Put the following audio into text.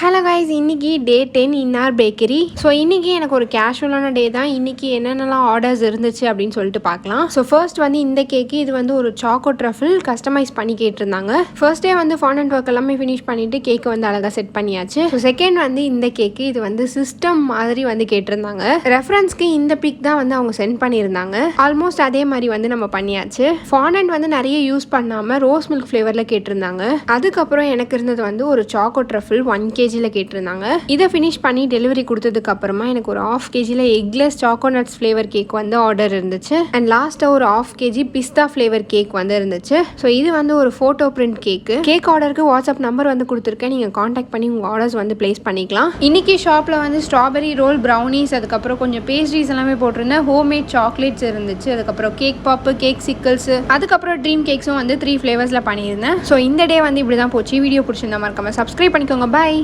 Hello guys, இன்றைக்கி டே 10 இன்னார் bakery. So இன்றைக்கி எனக்கு ஒரு கேஷுவலான டே தான். இன்றைக்கி என்னென்னலாம் ஆர்டர்ஸ் இருந்துச்சு அப்படின்னு சொல்லிட்டு பார்க்கலாம். ஸோ ஃபர்ஸ்ட் வந்து இந்த கேக்கு, இது வந்து ஒரு சாக்கோ ட்ரஃபிள் கஸ்டமைஸ் பண்ணி கேட்டிருந்தாங்க. ஃபர்ஸ்ட் டே வந்து ஃபாண்டன்ட் ஒர்க் எல்லாமே ஃபினிஷ் பண்ணிவிட்டு கேக்கு வந்து அழகாக செட் பண்ணியாச்சு. ஸோ செகண்ட் வந்து இந்த கேக்கு, இது வந்து சிஸ்டம் மாதிரி வந்து கேட்டிருந்தாங்க. ரெஃபரன்ஸ்க்கு இந்த பிக் தான் வந்து அவங்க சென்ட் பண்ணியிருந்தாங்க. ஆல்மோஸ்ட் அதே மாதிரி வந்து நம்ம பண்ணியாச்சு. ஃபாண்டன்ட் வந்து நிறைய யூஸ் பண்ணாமல் ரோஸ் மில்க் ஃப்ளேவரில் கேட்டிருந்தாங்க. அதுக்கப்புறம் எனக்கு இருந்தது வந்து ஒரு சாக்கோ ட்ரஃபிள் 1 kg கேட்டிருந்தாங்க. இதை ஃபினிஷ் பண்ணி டெலிவரி கொடுத்ததுக்கு அப்புறமா எனக்கு ஒரு 1/2 kg எக்லெஸ் சாக்கோனட்ஸ் ஃப்ளேவர் கேக் வந்து ஆர்டர் இருந்துச்சு. அண்ட் லாஸ்ட்டாக ஒரு 1/2 kg பிஸ்தா ஃப்ளேவர் கேக் வந்து இருந்துச்சு. ஸோ இது வந்து ஒரு ஃபோட்டோ பிரிண்ட் கேக்கு. கேக் ஆர்டருக்கு வாட்ஸ்அப் நம்பர் வந்து கொடுத்துருக்கேன். நீங்கள் காண்டாக்ட் பண்ணி உங்கள் ஆர்டர்ஸ் வந்து பிளேஸ் பண்ணிக்கலாம். இன்னைக்கு ஷாப்பில் வந்து ஸ்ட்ராபெரி ரோல், ப்ரௌனிஸ், அதுக்கப்புறம் கொஞ்சம் பேஸ்ட்ரீஸ் எல்லாமே போட்டிருந்தேன். ஹோம்மேட் சாக்லேட்ஸ் இருந்துச்சு. அதுக்கப்புறம் கேக் பாப்பு, கேக் சிக்கல்ஸ், அதுக்கப்புறம் ட்ரீம் கேக்ஸும் வந்து 3 ஃப்ளேவர்ஸில் பண்ணியிருந்தேன். ஸோ இந்த டே வந்து இப்படி தான் போச்சு. வீடியோ பிடிச்சிருந்தா மறக்காம சப்ஸ்கிரைப் பண்ணிக்கோங்க. பாய்.